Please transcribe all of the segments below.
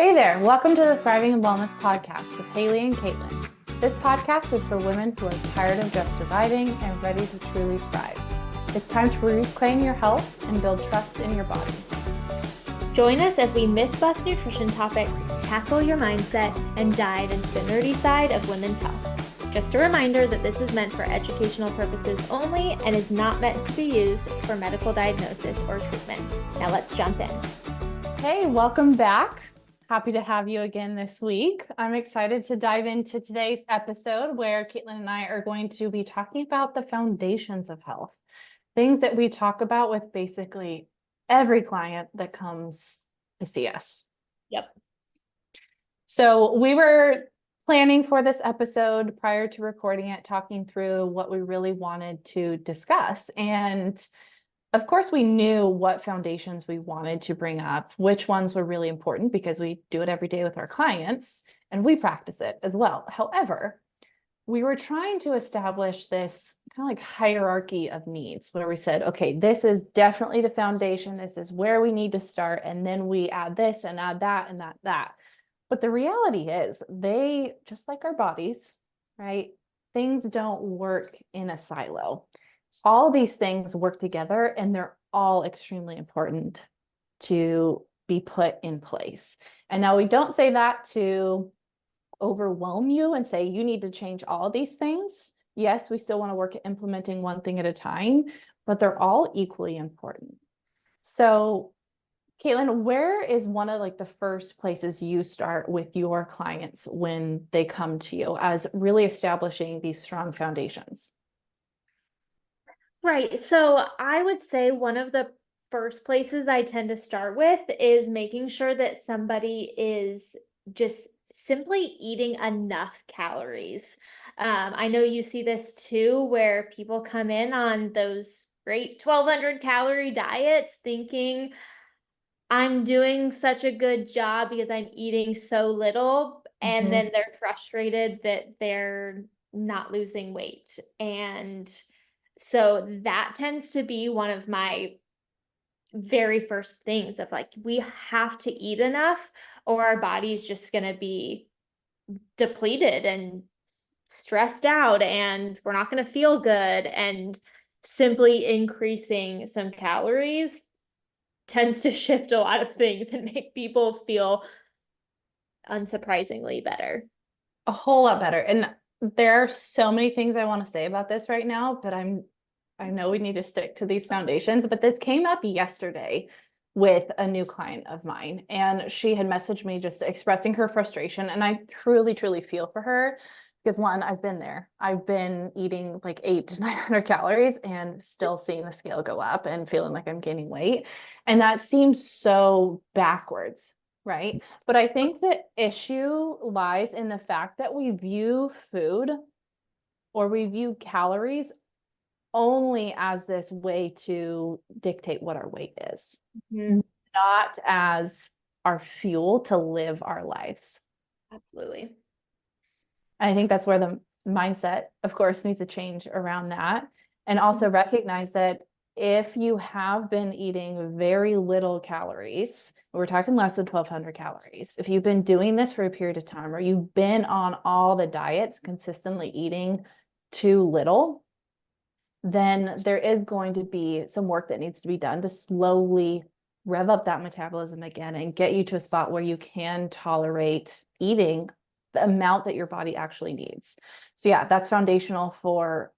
Hey there, welcome to the Thriving in Wellness podcast with Haley and Caitlin. This podcast is for women who are tired of just surviving and ready to truly thrive. It's time to reclaim your health and build trust in your body. Join us as we myth bust nutrition topics, tackle your mindset, and dive into the nerdy side of women's health. Just a reminder that this is meant for educational purposes only and is not meant to be used for medical diagnosis or treatment. Now let's jump in. Hey, welcome back. Happy to have you again this week. I'm excited to dive into today's episode where Caitlin and I are going to be talking about the foundations of health, things that we talk about with basically every client that comes to see us. Yep. So we were planning for this episode prior to recording it, talking through what we really wanted to discuss. And of course, we knew what foundations we wanted to bring up, which ones were really important because we do it every day with our clients and we practice it as well. However, we were trying to establish this kind of like hierarchy of needs where we said, okay, this is definitely the foundation. This is where we need to start. And then we add this and add that and that. But the reality is they, just like our bodies, right? Things don't work in a silo. All these things work together and they're all extremely important to be put in place. And now we don't say that to overwhelm you and say you need to change all of these things. Yes, we still want to work at implementing one thing at a time, but they're all equally important. So, Caitlin, where is one of like the first places you start with your clients when they come to you as really establishing these strong foundations? Right. So I would say one of the first places I tend to start with is making sure that somebody is just simply eating enough calories. I know you see this too, where people come in on those great 1200 calorie diets thinking I'm doing such a good job because I'm eating so little. And then they're frustrated that they're not losing weight. And so that tends to be one of my very first things of like, we have to eat enough or our body's just going to be depleted and stressed out and we're not going to feel good. And simply increasing some calories tends to shift a lot of things and make people feel unsurprisingly better. A whole lot better. And there are so many things I want to say about this right now, but I know we need to stick to these foundations, but this came up yesterday with a new client of mine and she had messaged me just expressing her frustration and I truly feel for her because one, I've been there. I've been eating like 800 to 900 calories and still seeing the scale go up and feeling like I'm gaining weight. And that seems so backwards, right? But I think the issue lies in the fact that we view food or we view calories only as this way to dictate what our weight is, not as our fuel to live our lives. Absolutely. I think that's where the mindset, of course, needs to change around that. And also recognize that if you have been eating very little calories, we're talking less than 1200 calories. If you've been doing this for a period of time, or you've been on all the diets, consistently eating too little, then there is going to be some work that needs to be done to slowly rev up that metabolism again and get you to a spot where you can tolerate eating the amount that your body actually needs. So yeah, that's foundational for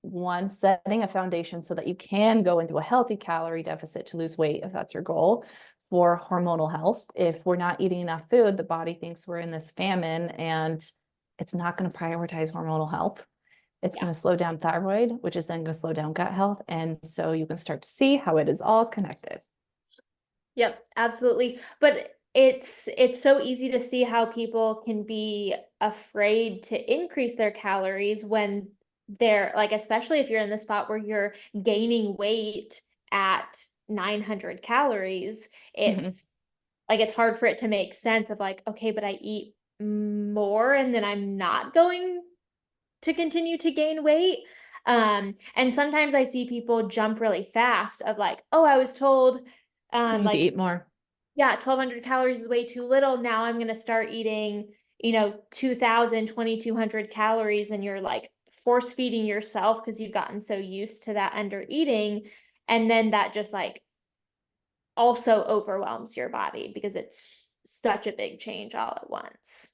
one, setting a foundation so that you can go into a healthy calorie deficit to lose weight if that's your goal. For hormonal health, if we're not eating enough food, the body thinks we're in this famine and it's not going to prioritize hormonal health. It's going to slow down thyroid, which is then going to slow down gut health. And so you can start to see how it is all connected. Yep, absolutely. But it's so easy to see how people can be afraid to increase their calories when they're like, especially if you're in the spot where you're gaining weight at 900 calories, it's like it's hard for it to make sense of like, okay, but I eat more and then I'm not going to continue to gain weight. And sometimes I see people jump really fast of like, oh, I was told You need to like eat more. yeah, 1,200 calories is way too little. Now I'm gonna start eating, 2,000, 2,200 calories, and you're like force feeding yourself because you've gotten so used to that under eating. And then that just like also overwhelms your body because it's such a big change all at once.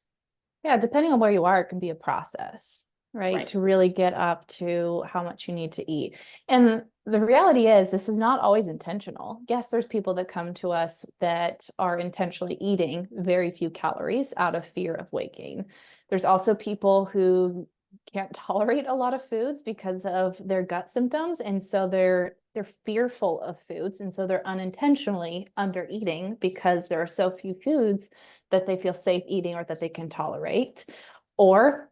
Yeah, depending on where you are, it can be a process, right? Right. To really get up to how much you need to eat. And the reality is, this is not always intentional. Yes, there's people that come to us that are intentionally eating very few calories out of fear of weight gain. There's also people who can't tolerate a lot of foods because of their gut symptoms. And so they're fearful of foods. And so they're unintentionally under eating because there are so few foods that they feel safe eating or that they can tolerate. Or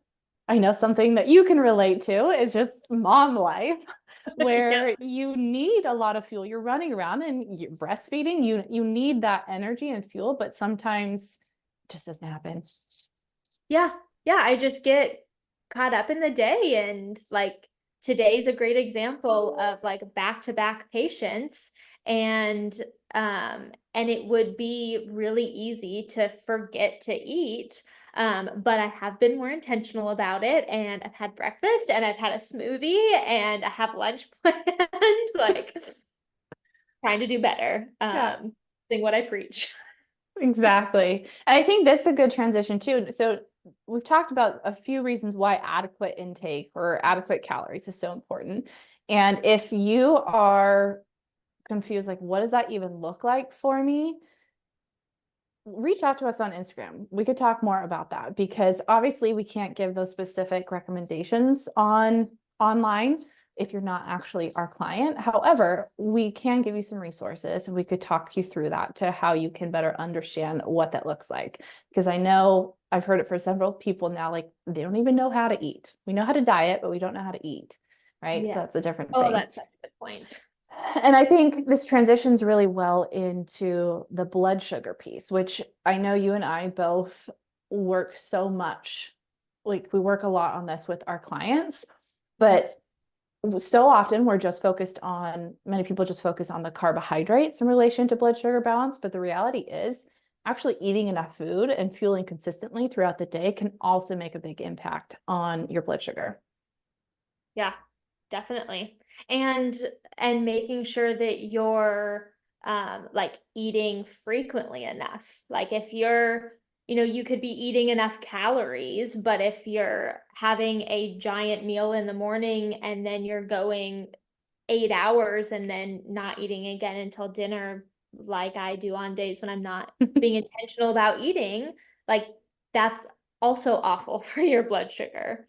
I know something that you can relate to is just mom life, where Yeah. you need a lot of fuel. You're running around and you're breastfeeding, you need that energy and fuel, but sometimes it just doesn't happen. Yeah. Yeah. I just get caught up in the day, and like today's a great example of like back to back patients, and and it would be really easy to forget to eat. But I have been more intentional about it, and I've had breakfast and I've had a smoothie and I have lunch planned, like trying to do better. Yeah. Doing what I preach. Exactly. And I think this is a good transition too. So we've talked about a few reasons why adequate intake or adequate calories is so important. And if you are confused, like, what does that even look like for me? Reach out to us on Instagram. We could talk more about that because obviously we can't give those specific recommendations on online if you're not actually our client. However, we can give you some resources and we could talk you through that to how you can better understand what that looks like. Because I know I've heard it for several people now, like they don't even know how to eat. We know how to diet, but we don't know how to eat. Right. So that's a Yes. different Oh, thing. that's such a good point. And I think this transitions really well into the blood sugar piece, which I know you and I both work so much. Like we work a lot on this with our clients, but so often we're just focused on, many people just focus on the carbohydrates in relation to blood sugar balance. But the reality is, actually eating enough food and fueling consistently throughout the day can also make a big impact on your blood sugar. Yeah, definitely. And and making sure that you're like eating frequently enough. Like if you're, you could be eating enough calories, but if you're having a giant meal in the morning and then you're going 8 hours and then not eating again until dinner, like I do on days when I'm not being intentional about eating, like that's also awful for your blood sugar.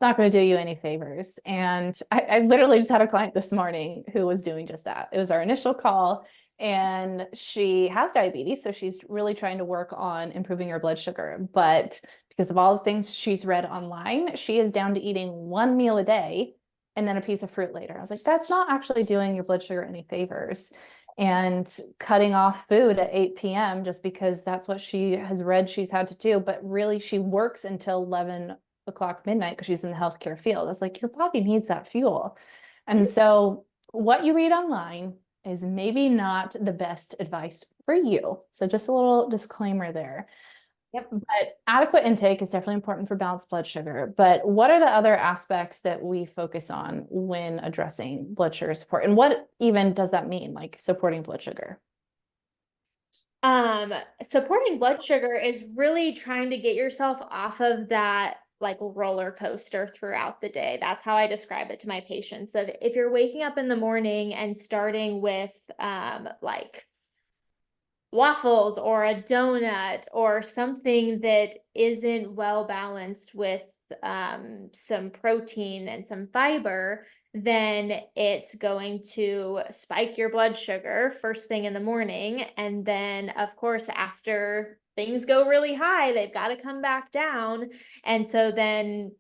Not going to do you any favors. And I literally just had a client this morning who was doing just that. It was our initial call, and she has diabetes. So she's really trying to work on improving her blood sugar. But because of all the things she's read online, she is down to eating one meal a day and then a piece of fruit later. I was like, that's not actually doing your blood sugar any favors. And cutting off food at 8 p.m. just because that's what she has read she's had to do. But really, she works until 11 o'clock midnight because she's in the healthcare field. It's like your body needs that fuel. And so what you read online is maybe not the best advice for you. So just a little disclaimer there. Yep. But adequate intake is definitely important for balanced blood sugar. But what are the other aspects that we focus on when addressing blood sugar support? And what even does that mean, like supporting blood sugar? Um, Supporting blood sugar is really trying to get yourself off of that like roller coaster throughout the day. That's how I describe it to my patients. That if you're waking up in the morning and starting with like waffles or a donut or something that isn't well balanced with some protein and some fiber, then it's going to spike your blood sugar first thing in the morning. And then, of course, after things go really high, they've got to come back down. And so then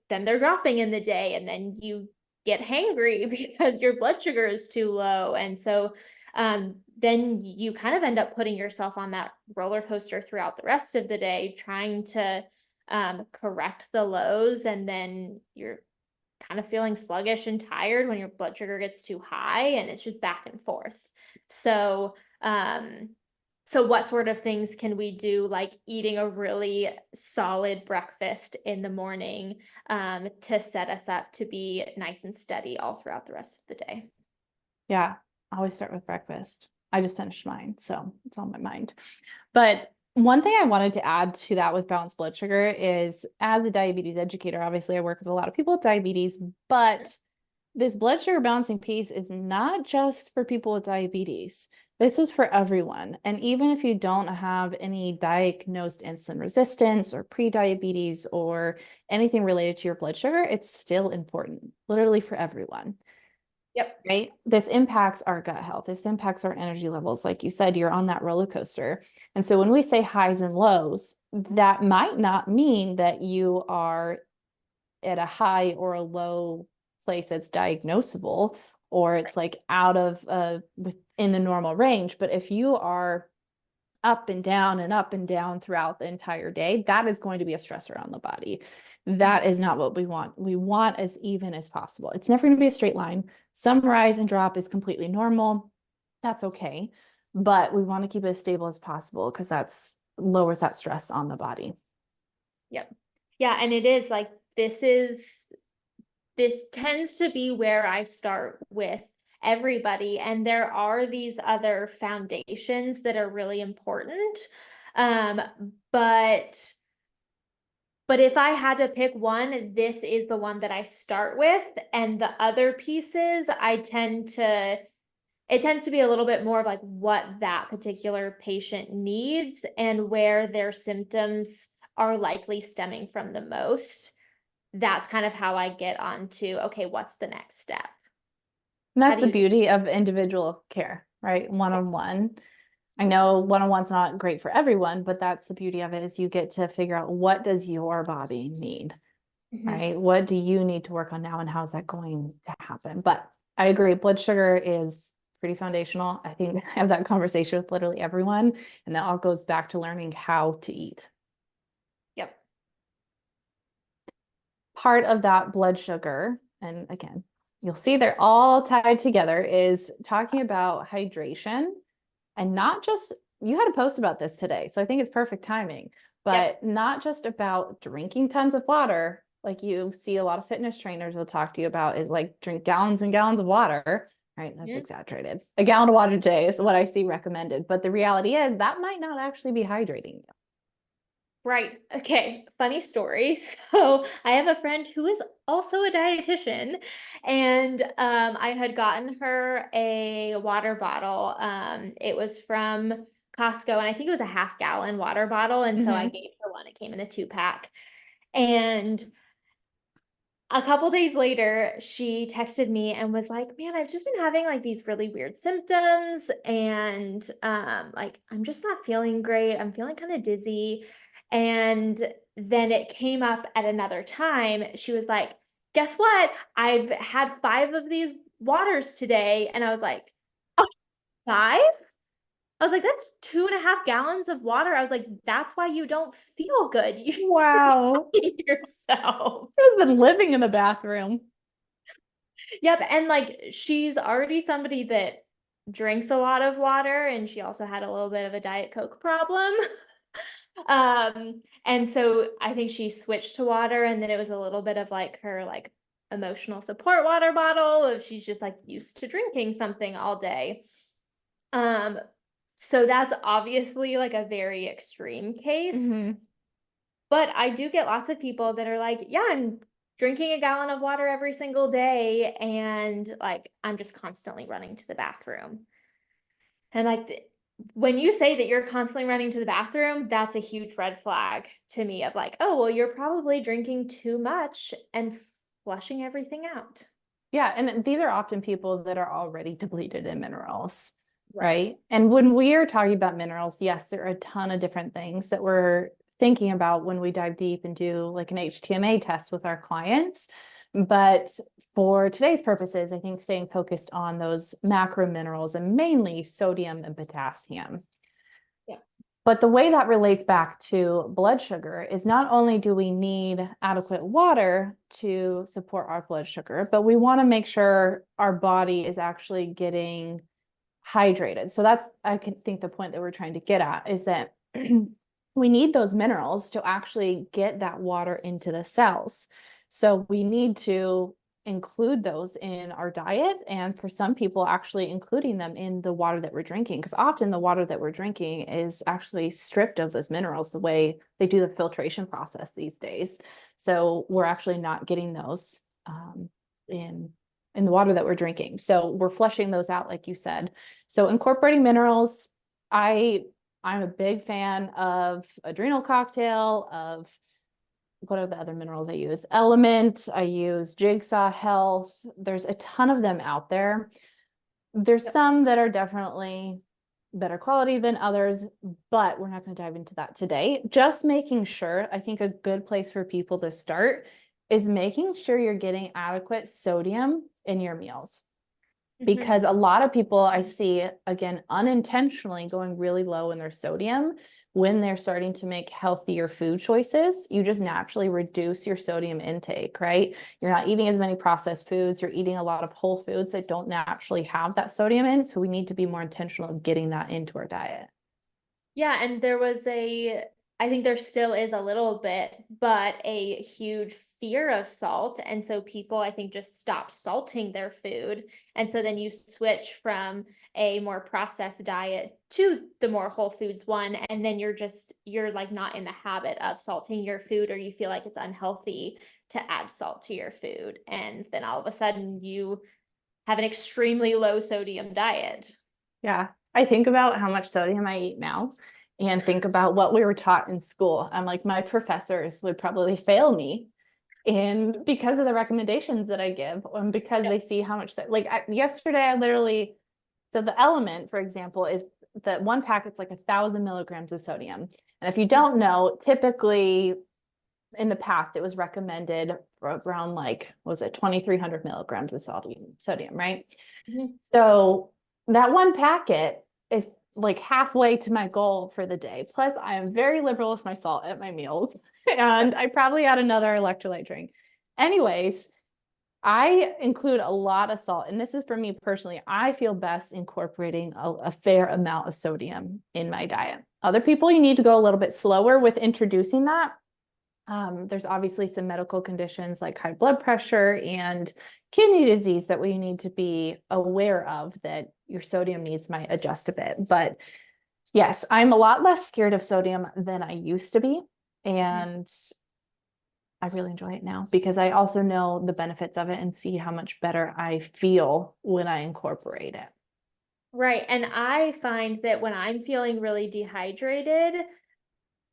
they're dropping in the day, and then you get hangry because your blood sugar is too low. And so then you kind of end up putting yourself on that roller coaster throughout the rest of the day, trying to correct the lows, and then you're kind of feeling sluggish and tired when your blood sugar gets too high, and it's just back and forth. So So what sort of things can we do, like eating a really solid breakfast in the morning, to set us up to be nice and steady all throughout the rest of the day? Yeah, I always start with breakfast. I just finished mine, so it's on my mind. But one thing I wanted to add to that with balanced blood sugar is, as a diabetes educator, obviously I work with a lot of people with diabetes, but this blood sugar balancing piece is not just for people with diabetes. This is for everyone. And even if you don't have any diagnosed insulin resistance or pre-diabetes or anything related to your blood sugar, it's still important, literally for everyone. Yep. Right? This impacts our gut health. This impacts our energy levels. Like you said, you're on that roller coaster. And so when we say highs and lows, that might not mean that you are at a high or a low place that's diagnosable, or it's like out of within the normal range. But if you are up and down and up and down throughout the entire day, that is going to be a stressor on the body. That is not what we want. We want as even as possible. It's never going to be a straight line. Some rise and drop is completely normal. That's okay. But we want to keep it as stable as possible because that's lowers that stress on the body. Yep. Yeah, and it is like this tends to be where I start with everybody, and there are these other foundations that are really important. Um, but if I had to pick one, this is the one that I start with, and the other pieces it tends to be a little bit more of like what that particular patient needs and where their symptoms are likely stemming from the most. That's kind of how I get on to, okay, what's the next step? And How that's do the you? beauty of individual care, right? Yes. One-on-one. I know one-on-one's not great for everyone, but that's the beauty of it, is you get to figure out, what does your body need, Mhm. right? What do you need to work on now, and how's that going to happen? But I agree, blood sugar is pretty foundational. I think I have that conversation with literally everyone, and that all goes back to learning how to eat. Yep. Part of that blood sugar, and again, you'll see they're all tied together, is talking about hydration. And not just, you had a post about this today, so I think it's perfect timing, Yep. but not just about drinking tons of water. Like you see a lot of fitness trainers will talk to you about, is like drink gallons and gallons of water, right? That's Mhm. exaggerated. A gallon of water a day is what I see recommended. But the reality is that might not actually be hydrating you. Right. Okay. Funny story. So I have a friend who is also a dietitian, and I had gotten her a water bottle. It was from Costco, and I think it was a half-gallon water bottle. And so I Mhm. gave her one. It came in a 2-pack. And a couple days later, she texted me and was like, "Man, I've just been having like these really weird symptoms, and like I'm just not feeling great. I'm feeling kind of dizzy." And then it came up at another time. She was like, "Guess what? I've had 5 of these waters today." And I was like, "5?" I was like, "That's 2.5 gallons of water." I was like, "That's why you don't feel good. You're Wow. lying to yourself." Who's been living in the bathroom? Yep, and, like, she's already somebody that drinks a lot of water, and she also had a little bit of a Diet Coke problem. And so I think she switched to water, and then it was a little bit of, like, her, like, emotional support water bottle, if she's just, like, used to drinking something all day. Um, so that's obviously, like, a very extreme case. Mhm. But I do get lots of people that are like, "Yeah, I'm drinking a gallon of water every single day, and, like, I'm just constantly running to the bathroom." And, like, when you say that you're constantly running to the bathroom, that's a huge red flag to me of like, "Oh, well, you're probably drinking too much and flushing everything out." Yeah, and these are often people that are already depleted in minerals, Right. right? And when we are talking about minerals, yes, there are a ton of different things that we're thinking about when we dive deep and do like an HTMA test with our clients. But for today's purposes, I think staying focused on those macro minerals, and mainly sodium and potassium. Yeah. But the way that relates back to blood sugar is, not only do we need adequate water to support our blood sugar, but we want to make sure our body is actually getting hydrated. So that's, I can think the point that we're trying to get at is that we need those minerals to actually get that water into the cells. So we need to include those in our diet, and for some people actually including them in the water that we're drinking, because often the water that we're drinking is actually stripped of those minerals the way they do the filtration process these days. So we're actually not getting those in the water that we're drinking. So we're flushing those out, like you said. So incorporating minerals, I'm a big fan of Adrenal Cocktail, of what are the other minerals I use? Element, I use Jigsaw Health. There's a ton of them out there. There's some that are definitely better quality than others, but we're not going to dive into that today. Just making sure, I think a good place for people to start is making sure you're getting adequate sodium in your meals. Because a lot of people I see, again, unintentionally going really low in their sodium when they're starting to make healthier food choices. You just naturally reduce your sodium intake, right? You're not eating as many processed foods. You're eating a lot of whole foods that don't naturally have that sodium in. So we need to be more intentional of getting that into our diet. Yeah, and I think there still is a little bit, but a huge fear of salt. And so people, I think, just stop salting their food. And so then you switch from a more processed diet to the more whole foods one. And then you're like not in the habit of salting your food, or you feel like it's unhealthy to add salt to your food. And then all of a sudden you have an extremely low sodium diet. Yeah. I think about how much sodium I eat now and think about what we were taught in school. I'm like, my professors would probably fail me. And because of the recommendations that I give, and because they see how much, yesterday, I literally, so the Element, for example, is that one packet's like 1,000 milligrams of sodium. And if you don't know, typically in the past, it was recommended around like, what was it, 2,300 milligrams of sodium, right? Mhm. So that one packet is like halfway to my goal for the day. Plus, I am very liberal with my salt at my meals, and I probably add another electrolyte drink. Anyways, I include a lot of salt, and this is for me personally. I feel best incorporating a fair amount of sodium in my diet. Other people, you need to go a little bit slower with introducing that. There's obviously some medical conditions like high blood pressure and kidney disease that we need to be aware of, that your sodium needs might adjust a bit. But yes, I'm a lot less scared of sodium than I used to be. And I really enjoy it now because I also know the benefits of it and see how much better I feel when I incorporate it. Right. And I find that when I'm feeling really dehydrated,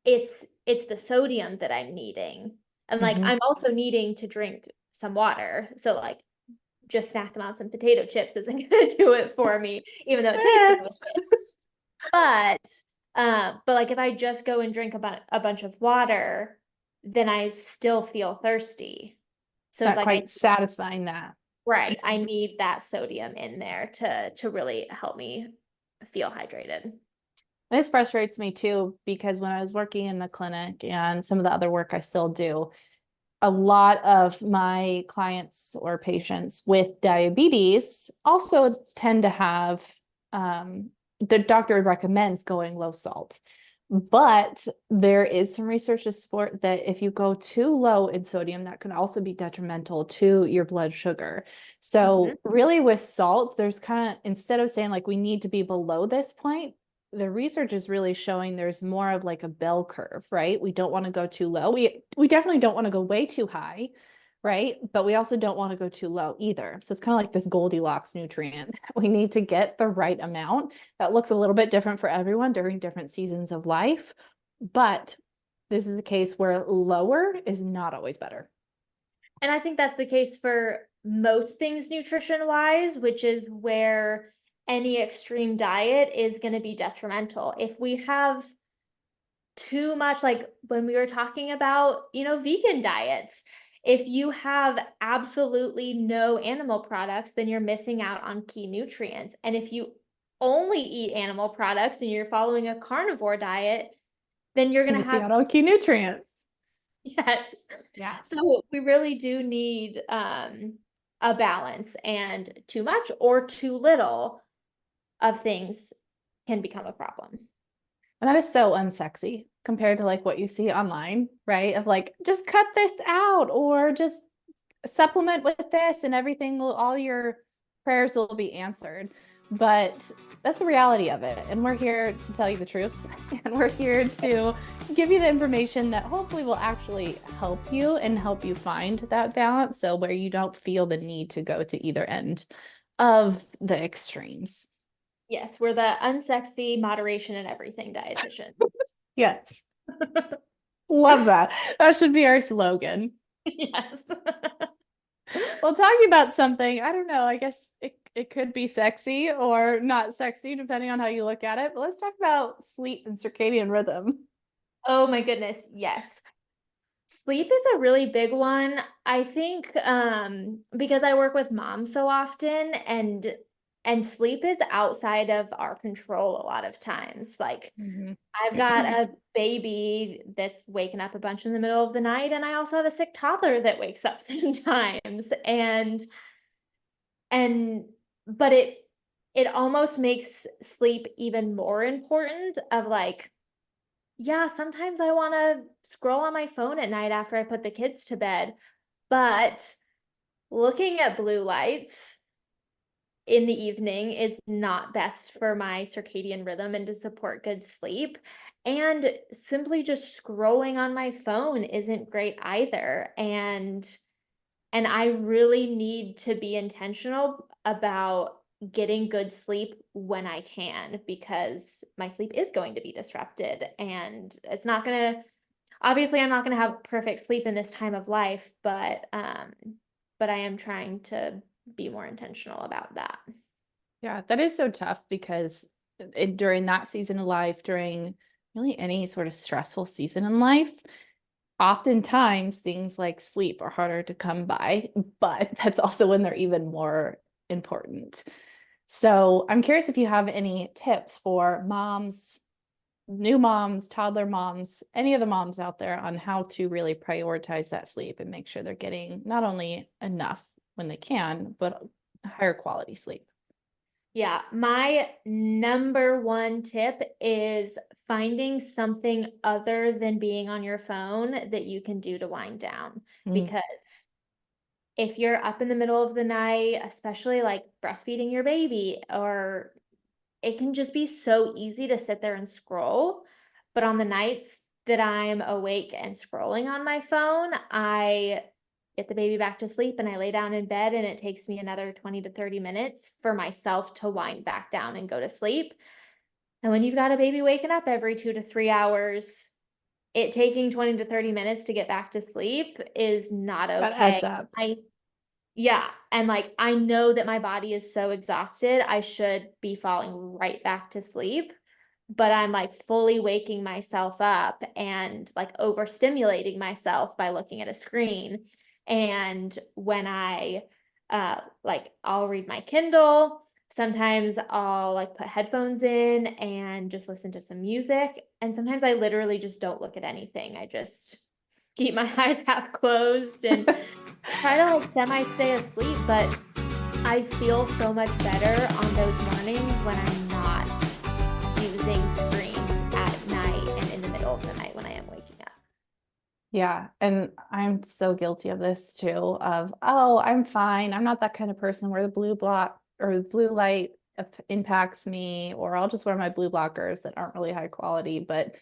it's the sodium that I'm needing. And like Mhm. I'm also needing to drink some water. So like just snacking on some potato chips isn't gonna do it for me, even though it tastes delicious. But like if I just go and drink a bunch of water, then I still feel thirsty. So it's Not like quite satisfying that. I need that sodium in there to really help me feel hydrated. This frustrates me too, because when I was working in the clinic and some of the other work I still do, a lot of my clients or patients with diabetes also tend to have, the doctor recommends going low salt. But there is some research to support that if you go too low in sodium, that can also be detrimental to your blood sugar. So really with salt, there's kind of, instead of saying like we need to be below this point, the research is really showing there's more of like a bell curve, right? We don't want to go too low. We definitely don't want to go way too high, right? But we also don't want to go too low either. So it's kind of like this Goldilocks nutrient. We need to get the right amount. That looks a little bit different for everyone during different seasons of life, but this is a case where lower is not always better. And I think that's the case for most things nutrition wise, which is where any extreme diet is going to be detrimental. If we have too much, like when we were talking about, vegan diets, if you have absolutely no animal products, then you're missing out on key nutrients. And if you only eat animal products and you're following a carnivore diet, then you're going to Missing have out on key nutrients. yes. Yeah. So we really do need a balance, and too much or too little of things can become a problem. And that is so unsexy compared to like what you see online, right? Of like, just cut this out or just supplement with this and everything will, all your prayers will be answered. But that's the reality of it. And we're here to tell you the truth. And we're here to give you the information that hopefully will actually help you and help you find that balance. So where you don't feel the need to go to either end of the extremes. Yes, we're the unsexy moderation and everything dietitian. Yes. Love that. That should be our slogan. Yes. Well, talking about something, I don't know, I guess it could be sexy or not sexy, depending on how you look at it. But let's talk about sleep and circadian rhythm. Oh my goodness, yes. Sleep is a really big one. I think because I work with moms so often, and sleep is outside of our control a lot of times. Like Mhm. I've got a baby that's waking up a bunch in the middle of the night, and I also have a sick toddler that wakes up sometimes. And but it almost makes sleep even more important of like, yeah, sometimes I want to scroll on my phone at night after I put the kids to bed, but looking at blue lights in the evening is not best for my circadian rhythm and to support good sleep. And simply just scrolling on my phone isn't great either. And I really need to be intentional about getting good sleep when I can, because my sleep is going to be disrupted, and it's not going to, obviously I'm not going to have perfect sleep in this time of life, but I am trying to be more intentional about that. Yeah, that is so tough because during that season of life, during really any sort of stressful season in life, oftentimes things like sleep are harder to come by, but that's also when they're even more important. So I'm curious if you have any tips for moms, new moms, toddler moms, any of the moms out there on how to really prioritize that sleep and make sure they're getting not only enough when they can, but higher quality sleep. Yeah, my number one tip is finding something other than being on your phone that you can do to wind down. Mm. Because if you're up in the middle of the night, especially like breastfeeding your baby, or it can just be so easy to sit there and scroll. But on the nights that I'm awake and scrolling on my phone, I get the baby back to sleep and I lay down in bed, and it takes me another 20 to 30 minutes for myself to wind back down and go to sleep. And when you've got a baby waking up every 2 to 3 hours, it taking 20 to 30 minutes to get back to sleep is not That okay. adds up. Yeah, and, like, I know that my body is so exhausted, I should be falling right back to sleep, but I'm, like, fully waking myself up and, like, overstimulating myself by looking at a screen. And when like, I'll read my Kindle, sometimes I'll, like, put headphones in and just listen to some music, and sometimes I literally just don't look at anything, I just keep my eyes half closed and try to like semi stay asleep, but I feel so much better on those mornings when I'm not using screens at night and in the middle of the night when I am waking up. Yeah, and I'm so guilty of this too, of, oh, I'm fine. I'm not that kind of person where the blue block or the blue light impacts me, or I'll just wear my blue blockers that aren't really high quality, but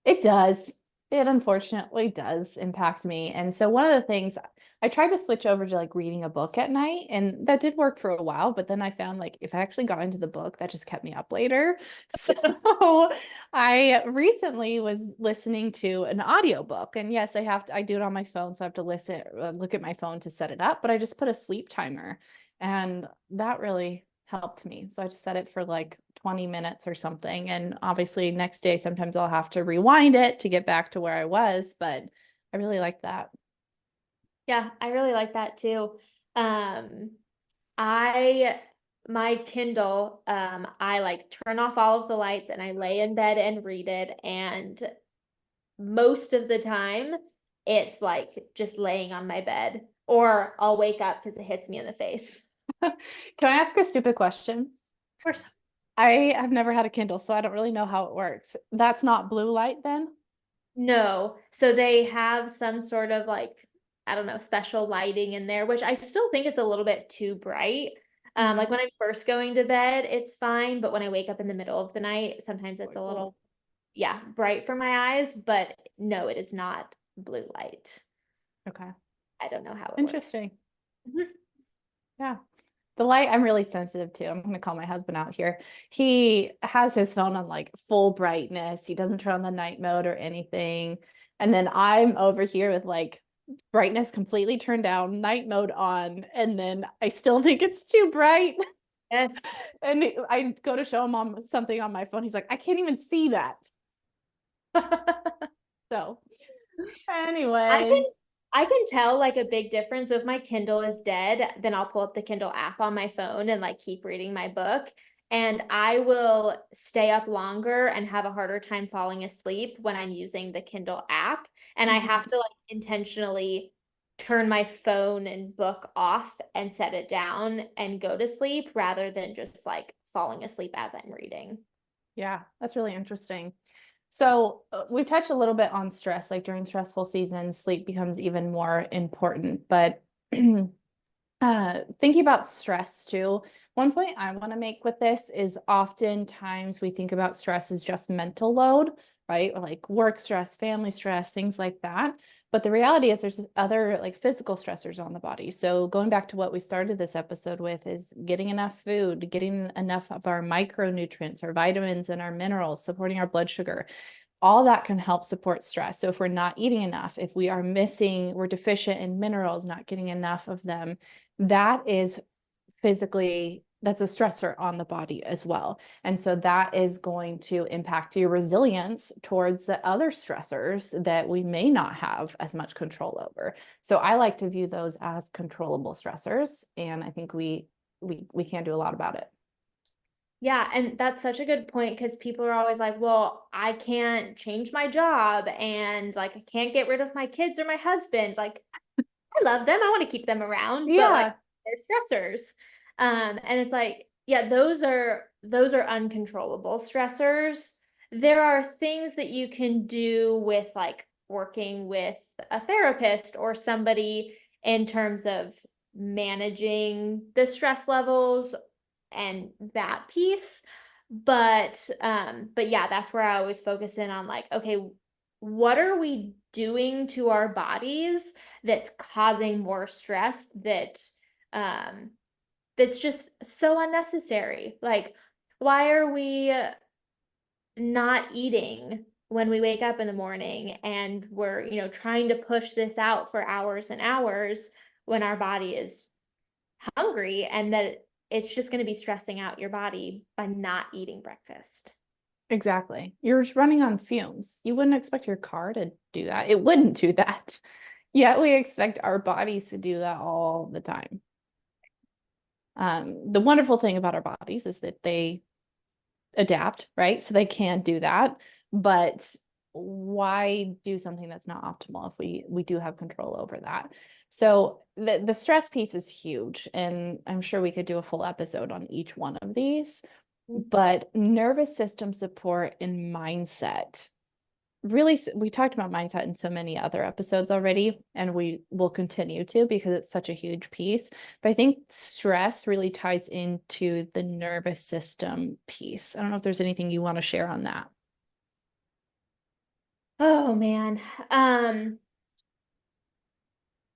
it does. It unfortunately does impact me. And so one of the things I tried to switch over to like reading a book at night, and that did work for a while, but then I found like if I actually got into the book, that just kept me up later. So I recently was listening to an audiobook, and yes, I do it on my phone, so I have to look at my phone to set it up, but I just put a sleep timer, and that really helped me. So I just set it for like 20 minutes or something. And obviously next day, sometimes I'll have to rewind it to get back to where I was, but I really like that. Yeah, I really like that too. Um, I my Kindle, I like turn off all of the lights and I lay in bed and read it, and most of the time it's like just laying on my bed, or I'll wake up because it hits me in the face. Can I ask a stupid question? Of course. I have never had a Kindle, so I don't really know how it works. That's not blue light then? No, so they have some sort of like, I don't know, special lighting in there, which I still think it's a little bit too bright. Like Mhm. when I'm first going to bed, it's fine, but when I wake up in the middle of the night, sometimes it's Like, a oh, little, yeah, bright for my eyes, but no, it is not blue light. okay. I don't know how it works. Interesting. Mhm. Yeah. The light I'm really sensitive to. I'm gonna call my husband out here. He has his phone on like full brightness. He doesn't turn on the night mode or anything. And then I'm over here with like brightness completely turned down, night mode on, and then I still think it's too bright. Yes. And I go to show him on something on my phone. He's like, I can't even see that. So, I can anyways, I can tell like a big difference if my Kindle is dead, then I'll pull up the Kindle app on my phone and like keep reading my book. And I will stay up longer and have a harder time falling asleep when I'm using the Kindle app. And I mhm. have to like intentionally turn my phone and book off and set it down and go to sleep rather than just like falling asleep as I'm reading. Yeah, that's really interesting. So we've touched a little bit on stress, like during stressful seasons, sleep becomes even more important. But thinking about stress too, one point I want to make with this is oftentimes we think about stress as just mental load, right? Or like work stress, family stress, things like that. But the reality is there's other like physical stressors on the body. So going back to what we started this episode with is getting enough food, getting enough of our micronutrients, our vitamins and our minerals, supporting our blood sugar, all that can help support stress. So if we're not eating enough, if we are missing, we're deficient in minerals, not getting enough of them, that is physically, that's a stressor on the body as well. And so that is going to impact your resilience towards the other stressors that we may not have as much control over. So I like to view those as controllable stressors, and I think we can do a lot about it. Yeah, and that's such a good point because people are always like, well, I can't change my job and like I can't get rid of my kids or my husband. Like, I love them. I want to keep them around, but like Yeah, they're stressors. And it's like, yeah, those are uncontrollable stressors. There are things that you can do with like working with a therapist or somebody in terms of managing the stress levels and that piece. But yeah, that's where I always focus in on like, okay, what are we doing to our bodies that's causing more stress um that's just so unnecessary? Like, why are we not eating when we wake up in the morning and we're, trying to push this out for hours and hours when our body is hungry and that it's just going to be stressing out your body by not eating breakfast. exactly. You're just running on fumes. You wouldn't expect your car to do that. It wouldn't do that. Yet we expect our bodies to do that all the time. The wonderful thing about our bodies is that they adapt, right? So they can do that. But why do something that's not optimal if we do have control over that? So the stress piece is huge, and I'm sure we could do a full episode on each one of these. But nervous system support and mindset, really, we talked about mindset in so many other episodes already, and we will continue to because it's such a huge piece. But I think stress really ties into the nervous system piece. I don't know if there's anything you want to share on that. Oh man.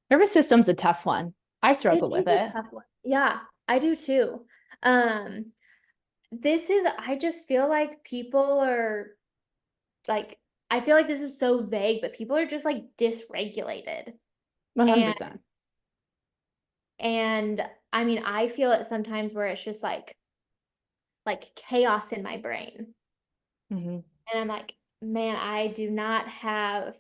Nervous system's a tough one. I It struggle with is a it. tough one. Yeah, I do too. Um, I just feel like people are like, I feel like this is so vague, but people are just like dysregulated. And 100%. and I mean, I feel it sometimes where it's just like chaos in my brain. Mhm. And I'm like, man, I do not have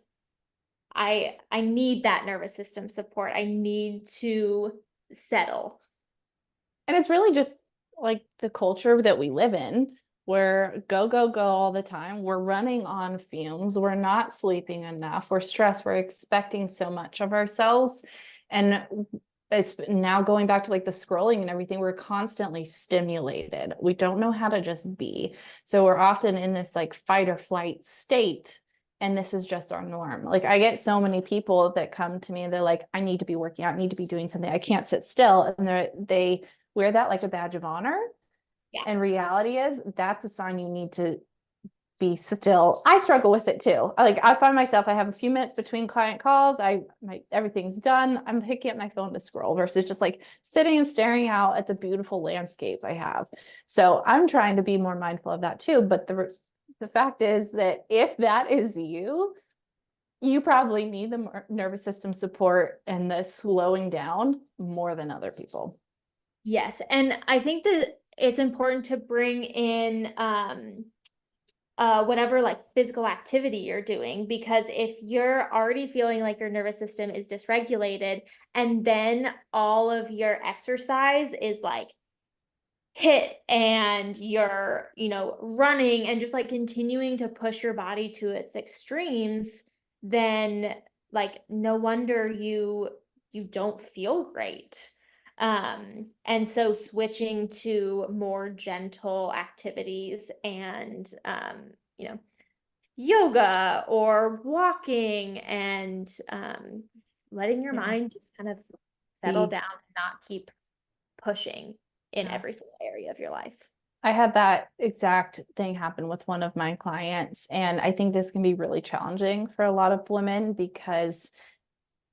I need that nervous system support. I need to settle. And it's really just like the culture that we live in, where go, go, go all the time. We're running on fumes. We're not sleeping enough. We're stressed. We're expecting so much of ourselves. And it's now going back to like the scrolling and everything, we're constantly stimulated. We don't know how to just be. So we're often in this like fight or flight state. And this is just our norm. Like I get so many people that come to me and they're like, I need to be working out, I need to be doing something. I can't sit still. And they wear that like a badge of honor. Yeah. And reality is that's a sign you need to be still. I struggle with it too. Like I find myself, I have a few minutes between client calls. Everything's done. I'm picking up my phone to scroll versus just like sitting and staring out at the beautiful landscape I have. So I'm trying to be more mindful of that too. But the fact is that if that is you, you probably need the nervous system support and the slowing down more than other people. Yes. And I think that it's important to bring in whatever like physical activity you're doing, because if you're already feeling like your nervous system is dysregulated and then all of your exercise is like hit and you're, running and just like continuing to push your body to its extremes, then like no wonder you don't feel great. And so switching to more gentle activities and you know, yoga or walking and letting your Yeah. mind just kind of settle down and not keep pushing in Yeah. every single area of your life. I had that exact thing happen with one of my clients. And I think this can be really challenging for a lot of women because,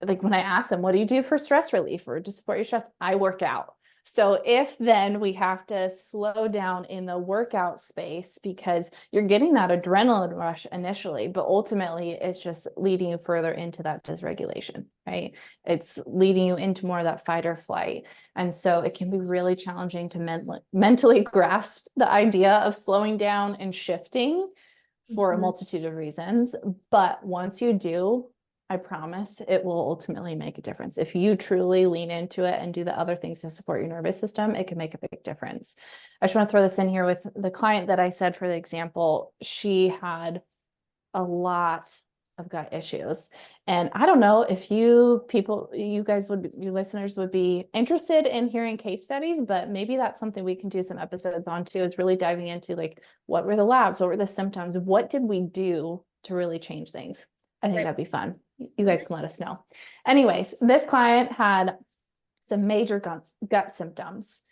like, when I ask them, what do you do for stress relief or to support your stress? I work out. So if then we have to slow down in the workout space because you're getting that adrenaline rush initially, but ultimately it's just leading you further into that dysregulation, right? It's leading you into more of that fight or flight. And so it can be really challenging to mentally grasp the idea of slowing down and shifting for a multitude of reasons. But once you do, I promise it will ultimately make a difference. If you truly lean into it and do the other things to support your nervous system, it can make a big difference. I just want to throw this in here with the client that I said for the example, she had a lot of gut issues. And I don't know if you listeners would be interested in hearing case studies, but maybe that's something we can do some episodes on too, is really diving into like, what were the labs? What were the symptoms? What did we do to really change things? I think that'd be fun. You guys can let us know. Anyways, this client had some major gut symptoms,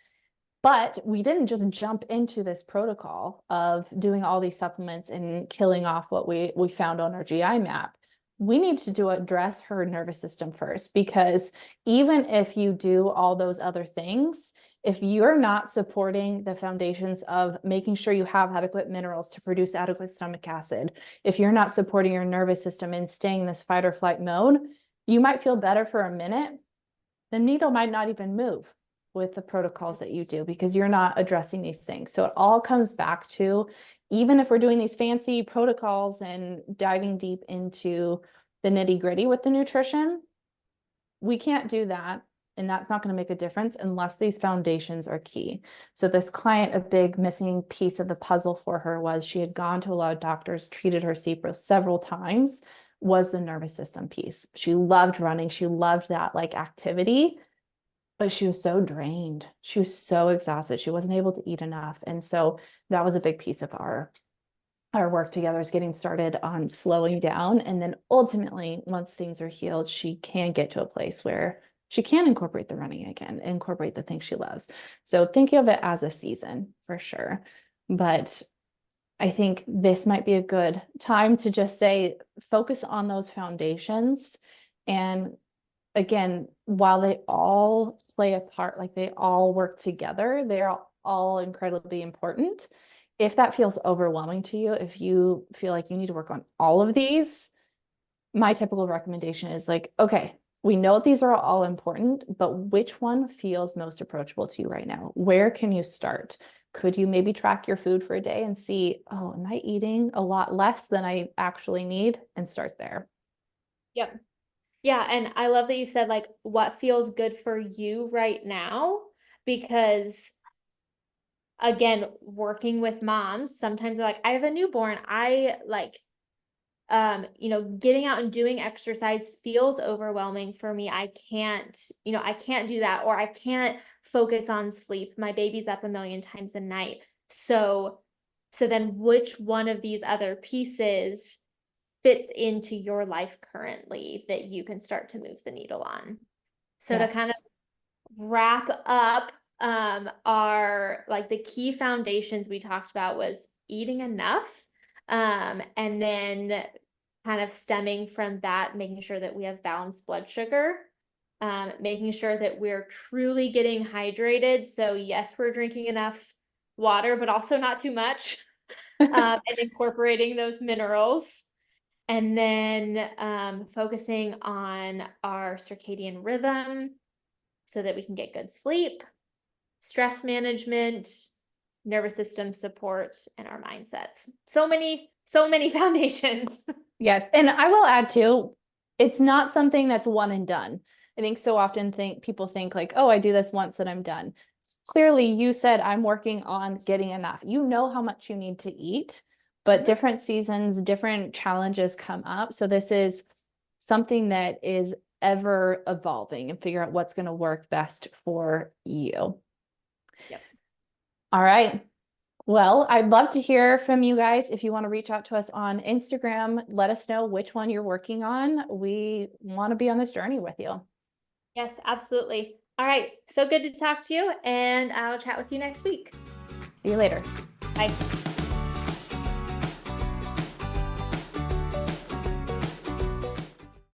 but we didn't just jump into this protocol of doing all these supplements and killing off what we found on our GI map. We need to address her nervous system first, because even if you do all those other things, if you're not supporting the foundations of making sure you have adequate minerals to produce adequate stomach acid, if you're not supporting your nervous system and staying in this fight or flight mode, you might feel better for a minute. The needle might not even move with the protocols that you do because you're not addressing these things. So it all comes back to, even if we're doing these fancy protocols and diving deep into the nitty gritty with the nutrition, we can't do that. And that's not going to make a difference unless these foundations are key. So this client, a big missing piece of the puzzle for her was she had gone to a lot of doctors, treated her CPRO several times, was the nervous system piece. She loved running. She loved that like activity, but she was so drained. She was so exhausted. She wasn't able to eat enough. And so that was a big piece of our work together, is getting started on slowing down. And then ultimately, once things are healed, she can get to a place where she can incorporate the running again, incorporate the things she loves. So think of it as a season for sure. But I think this might be a good time to just say, focus on those foundations. And again, while they all play a part, like they all work together, they're all incredibly important. If that feels overwhelming to you, if you feel like you need to work on all of these, my typical recommendation is like, okay, we know these are all important, but which one feels most approachable to you right now? Where can you start? Could you maybe track your food for a day and see, oh, am I eating a lot less than I actually need? And start there. Yep. Yeah, and I love that you said like what feels good for you right now, because again, working with moms, sometimes they're like, I have a newborn. I like getting out and doing exercise feels overwhelming for me. I can't do that, or I can't focus on sleep. My baby's up a million times a night. So then which one of these other pieces fits into your life currently that you can start to move the needle on? So to kind of Yes. wrap up, our like the key foundations we talked about was eating enough, and then kind of stemming from that, making sure that we have balanced blood sugar, making sure that we're truly getting hydrated. So yes, we're drinking enough water, but also not too much, and incorporating those minerals. And then focusing on our circadian rhythm so that we can get good sleep, stress management, nervous system support, and our mindsets. So many foundations. Yes. And I will add too, it's not something that's one and done. I think so often people think like, oh, I do this once and I'm done. Clearly, you said I'm working on getting enough. You know how much you need to eat, but different seasons, different challenges come up. So this is something that is ever evolving and figure out what's going to work best for you. Yep. All right. Well, I'd love to hear from you guys. If you want to reach out to us on Instagram, let us know which one you're working on. We want to be on this journey with you. Yes, absolutely. All right. So good to talk to you, and I'll chat with you next week. See you later. Bye.